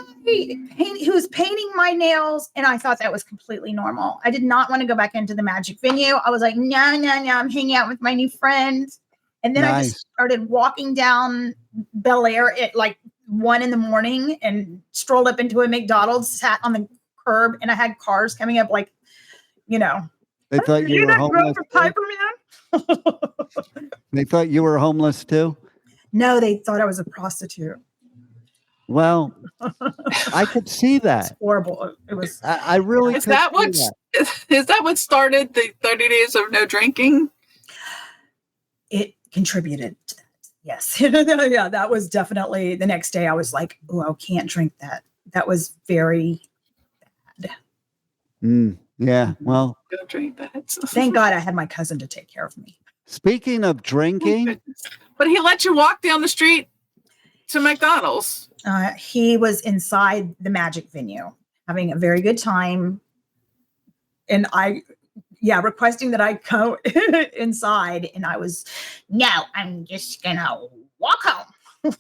who was painting my nails, and I thought that was completely normal. I did not want to go back into the magic venue. I was like, no, I'm hanging out with my new friends. And then I just started walking down Bel Air at like 1 a.m. and strolled up into a McDonald's, sat on the curb, and I had cars coming up like, They thought you were homeless. For Pipeman? They thought you were homeless too? No, they thought I was a prostitute. Well, I could see that. It's horrible. It was. I really. Is that what started the 30 days of no drinking? It contributed to that. Yes. Yeah, that was definitely the next day. I was like, oh, I can't drink that. That was very bad. Yeah. Well, don't drink that. Thank God I had my cousin to take care of me. Speaking of drinking, but he let you walk down the street to McDonald's. He was inside the magic venue having a very good time. And requesting that I go inside. And I was, no, I'm just going to walk home.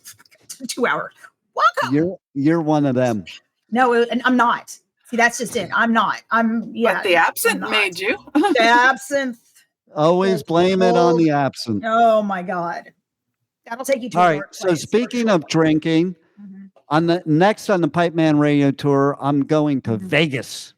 2 hours. Walk home. You're one of them. No, and I'm not. See, that's just it. I'm not. But the absinthe made you. The absinthe. Always blame it on the absinthe. Oh my God. That'll take you to all right. So speaking of drinking, on the Pipeman Radio tour, I'm going to Vegas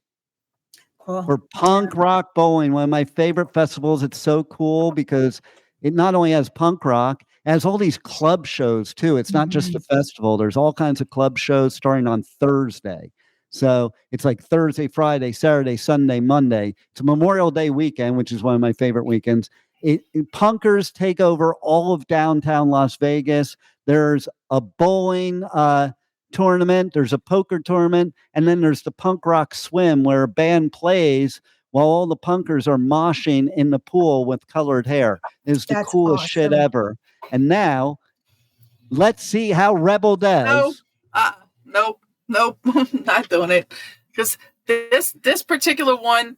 for punk rock bowling, one of my favorite festivals. It's so cool because it not only has punk rock, it has all these club shows too. It's not just a festival. There's all kinds of club shows starting on Thursday. So it's like Thursday, Friday, Saturday, Sunday, Monday. It's a Memorial Day weekend, which is one of my favorite weekends. Punkers take over all of downtown Las Vegas. There's a bowling tournament. There's a poker tournament. And then there's the punk rock swim where a band plays while all the punkers are moshing in the pool with colored hair. It's the coolest shit ever. And now let's see how Rebel does. Nope, not doing it. Because this particular one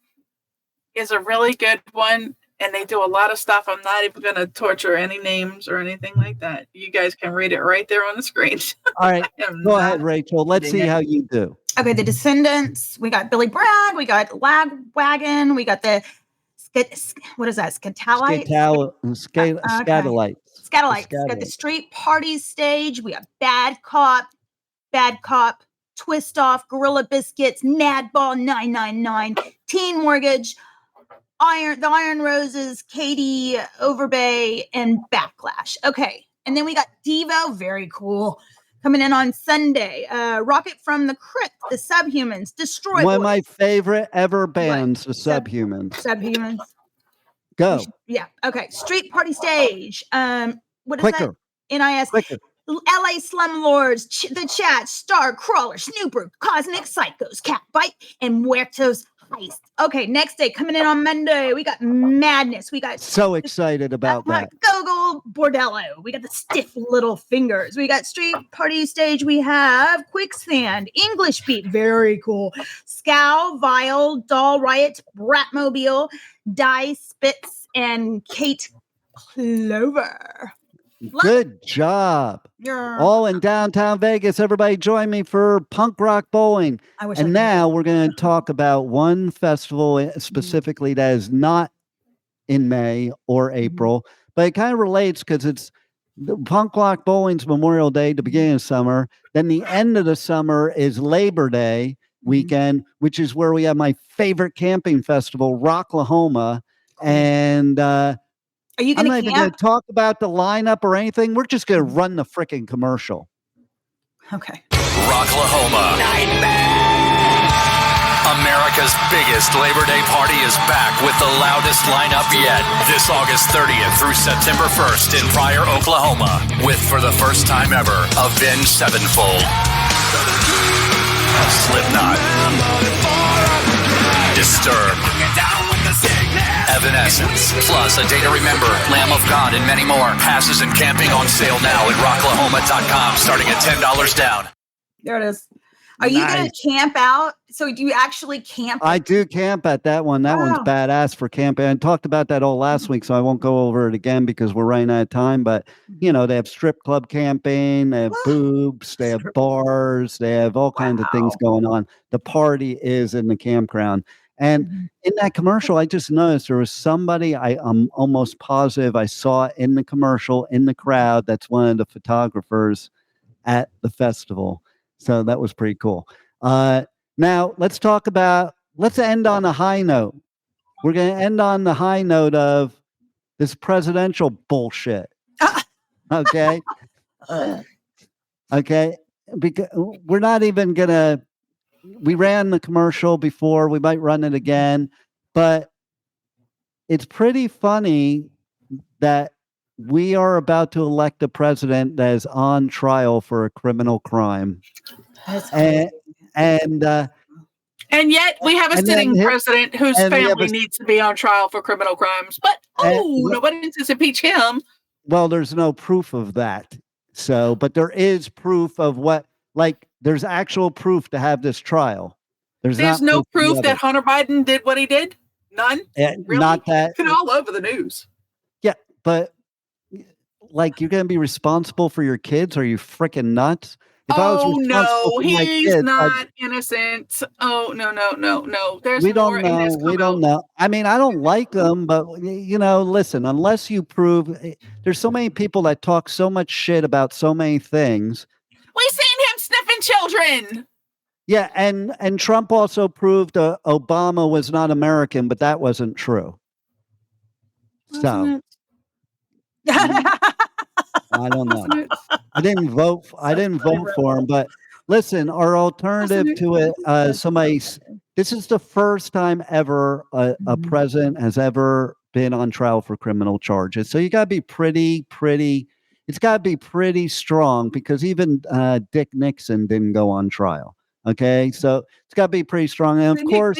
is a really good one, and they do a lot of stuff. I'm not even going to torture any names or anything like that. You guys can read it right there on the screen. All right, go ahead, Rachel. Let's see how you do. Okay, the Descendants. We got Billy Bragg. We got Lagwagon. We got the what is that? Scatolites. Scatolites. We got the Street Party stage. We got Bad Cop, Twist Off, Gorilla Biscuits, Madball 999, Teen Mortgage, the Iron Roses, Katie, Overbay, and Backlash. Okay, and then we got Devo, very cool, coming in on Sunday. Rocket from the Crypt, the Subhumans, Destroy One Boys. of my favorite ever bands, the Subhumans. Subhumans. Go. Yeah. Okay. Street Party stage. What is Quicker. that? NIS. Quicker. LA Slumlords, The Chat, Star Crawler, Snooper, Cosmic Psychos, Catbite, and Muertos Heist. Okay, next day, coming in on Monday, we got Madness. We got so excited about that. Gogol Bordello. We got the Stiff Little Fingers. We got Street Party stage. We have Quicksand, English Beat, very cool. Scowl, Vile, Doll Riot, Bratmobile, Die Spitz, and Kate Clover. Good job. Yeah. All in downtown Vegas. Everybody join me for punk rock bowling. And now we're going to talk about one festival specifically that is not in May or April, but it kind of relates because it's the punk rock bowling's Memorial Day, the beginning of summer. Then the end of the summer is Labor Day weekend, which is where we have my favorite camping festival, Rocklahoma. And I'm not even going to talk about the lineup or anything. We're just going to run the freaking commercial. Okay. Rocklahoma. Nightmare America's biggest Labor Day party is back with the loudest lineup yet. This August 30th through September 1st in Pryor, Oklahoma, with, for the first time ever, Avenged Sevenfold, Slipknot, Disturbed, Evanescence, plus A Day to Remember, Lamb of God, and many more. Passes and camping on sale now at rocklahoma.com, starting at $10 down. There it is. Are you going to camp out? So do you actually camp? I do camp at that one. That one's badass for camping. I talked about that all last week, so I won't go over it again because we're running out of time. But, you know, they have strip club camping, they have boobs, they have bars, they have all kinds of things going on. The party is in the campground. And in that commercial, I just noticed there was somebody I'm almost positive I saw in the commercial in the crowd that's one of the photographers at the festival. So that was pretty cool. Now let's end on a high note. We're going to end on the high note of this presidential bullshit. Okay. Okay. Because we're not even going to, we ran the commercial before, we might run it again, but it's pretty funny that we are about to elect a president that is on trial for a criminal crime. And yet we have a sitting president whose family needs to be on trial for criminal crimes. But nobody needs to impeach him. Well, there's no proof of that. So, but there is proof of what, like, there's actual proof to have this trial. There's no proof that Hunter Biden did what he did. None. Really? Not that. It's all over the news. Yeah, but like, you're going to be responsible for your kids? Are you freaking nuts? If he's not innocent. Oh, no. We don't know. I mean, I don't like them, but, you know, listen, unless you prove, there's so many people that talk so much shit about so many things. We've seen him sniffing children. Yeah, and Trump also proved Obama was not American, but that wasn't true. So I don't know. I didn't vote for him, but listen, our alternative to it, this is the first time ever a president has ever been on trial for criminal charges. So you got to be pretty, it's got to be pretty strong, because even Dick Nixon didn't go on trial. Okay. So it's got to be pretty strong. And of course,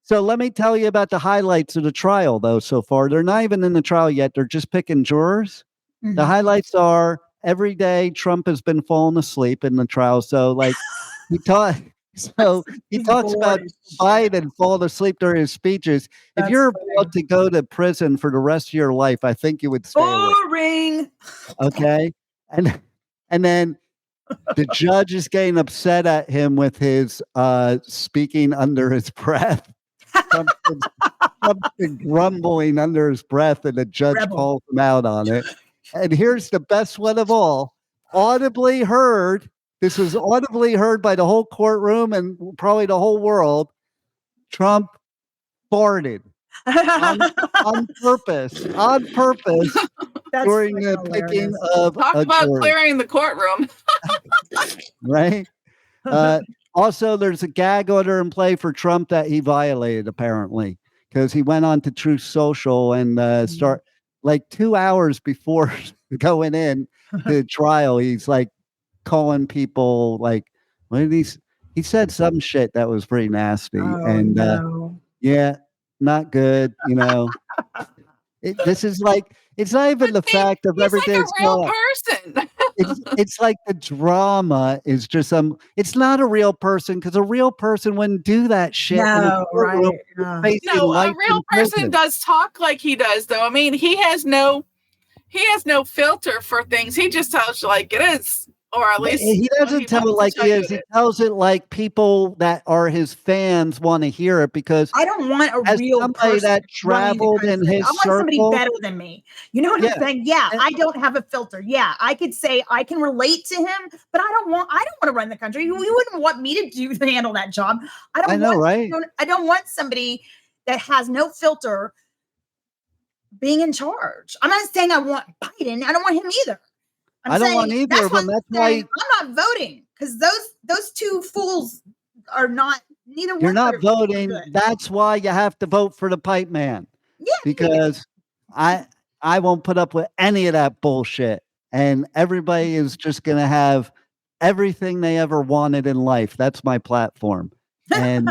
so let me tell you about the highlights of the trial, though, so far. They're not even in the trial yet. They're just picking jurors. Mm-hmm. The highlights are every day Trump has been falling asleep in the trial. So, like, he talks about Biden falling asleep during his speeches. If you're about to go to prison for the rest of your life, I think you would stay boring. Okay. And then the judge is getting upset at him with his speaking under his breath. Trump's been grumbling under his breath, and the judge calls him out on it. And here's the best one of all. Audibly heard. This was audibly heard by the whole courtroom and probably the whole world. Trump farted on purpose during the picking of talk about jury. Clearing the courtroom. Right? Also, there's a gag order in play for Trump that he violated, apparently, because he went on to Truth Social and start like 2 hours before going in the trial. He's like calling people like, what did he said some shit that was pretty nasty. Yeah, not good. You know, this is like, it's not even the fact of everything. Like a real person. It's like the drama is just it's not a real person, because a real person wouldn't do that shit. No, right. No, a real person does talk like he does, though. I mean, he has no filter for things. He just tells you like it is. Or at least he doesn't tell it like he is. He tells it like people that are his fans want to hear it, because I don't want a real person that traveled in his circle. I want somebody better than me. You know what I'm saying? Yeah, I don't have a filter. Yeah, I could say I can relate to him, but I don't want to run the country. You wouldn't want me to handle that job. I don't want somebody that has no filter being in charge. I'm not saying I want Biden. I don't want him either. I don't want either of them. That's why I'm not voting, because those two fools are not. Neither one. You're not are voting. good. That's why you have to vote for the Pipe Man. Yeah. Because I won't put up with any of that bullshit. And everybody is just going to have everything they ever wanted in life. That's my platform. And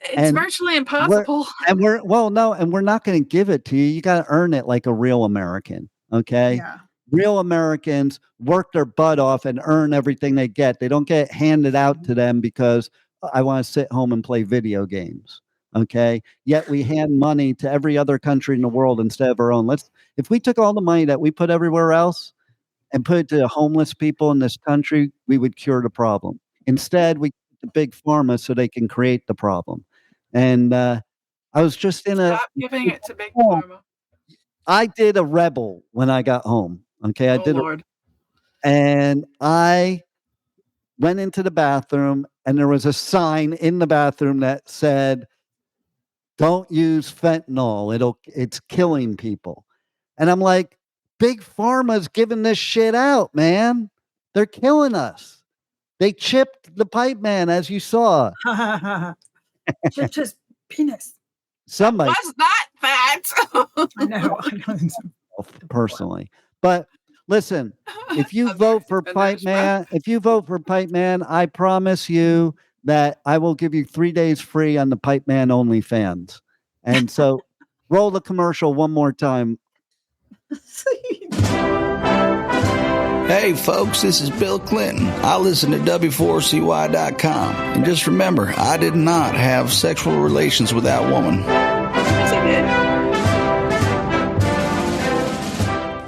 it's virtually impossible. We're not going to give it to you. You got to earn it like a real American. Okay. Yeah. Real Americans work their butt off and earn everything they get. They don't get handed out to them because I want to sit home and play video games. Okay. Yet we hand money to every other country in the world instead of our own. If we took all the money that we put everywhere else and put it to homeless people in this country, we would cure the problem. Instead, we the big pharma so they can create the problem. And I was just Stop giving it to big pharma. I did a rebel when I got home. Okay. And I went into the bathroom and there was a sign in the bathroom that said, "Don't use fentanyl. It's killing people." And I'm like, big pharma's giving this shit out, man. They're killing us. They chipped the Pipe Man, as you saw. Chipped his penis. Somebody. Was that fat? I know. Personally. But listen, if you vote for Pipe Man, I promise you that I will give you 3 days free on the Pipe Man OnlyFans. And so roll the commercial one more time. Hey folks, this is Bill Clinton. I listen to W4CY.com. And just remember, I did not have sexual relations with that woman.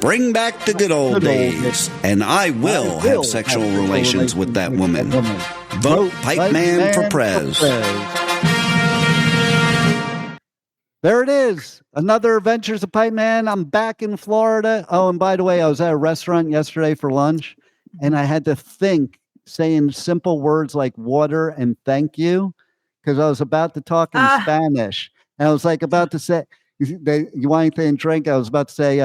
Bring back the good old days, and I will have sexual relations with that woman. Vote Pipe Man for Prez. There it is. Another Adventures of Pipeman. I'm back in Florida. Oh, and by the way, I was at a restaurant yesterday for lunch, and I had to think saying simple words like water and thank you, because I was about to talk in Spanish. And I was like about to say, you want anything to drink? I was about to say,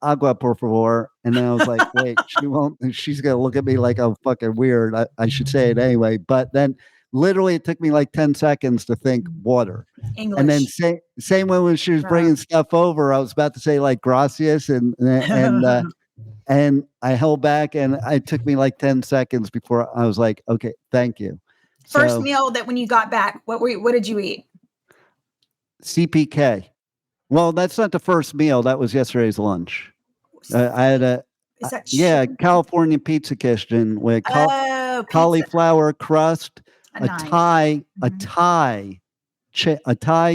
agua, por favor. And then I was like, wait, she won't. She's going to look at me like I'm fucking weird. I should say it anyway. But then literally it took me like 10 seconds to think water. English. And then same when she was bringing stuff over, I was about to say like gracias and I held back, and it took me like 10 seconds before I was like, okay, thank you. First meal that when you got back, what did you eat? CPK. Well, that's not the first meal. That was yesterday's lunch. I had California Pizza Kitchen with cauliflower crust, a Thai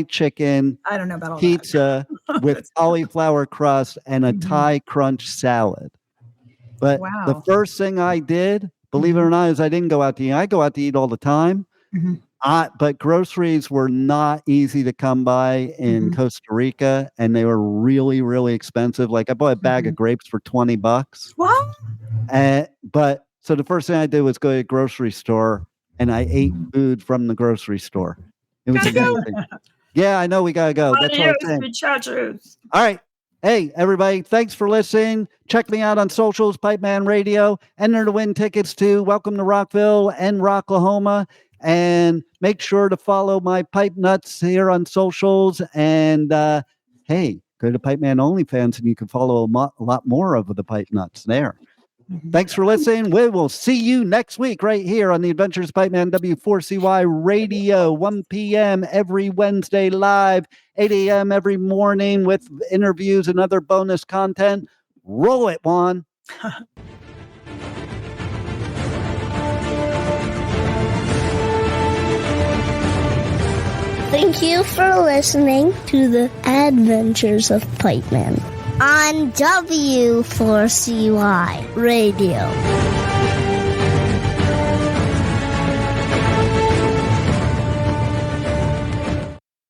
chicken. I don't know about all pizza with cauliflower crust and a Thai crunch salad. But the first thing I did, believe it or not, is I didn't go out to eat. I go out to eat all the time. But groceries were not easy to come by in Costa Rica, and they were really, really expensive. Like I bought a bag of grapes for $20. What? But so the first thing I did was go to a grocery store, and I ate food from the grocery store. It was amazing. Yeah, I know we gotta go. That's what I'm saying. All right. Hey, everybody, thanks for listening. Check me out on socials, Pipeman Radio. Enter to win tickets to Welcome to Rockville and Rocklahoma. And make sure to follow my Pipe Nuts here on socials. And hey, go to Pipeman OnlyFans and you can follow a lot more of the Pipe Nuts there. Thanks for listening. We will see you next week right here on the Adventures of Pipeman W4CY Radio, 1 p.m. every Wednesday live, 8 a.m. every morning with interviews and other bonus content. Roll it, Juan. Thank you for listening to the Adventures of Pipeman on W4CY Radio.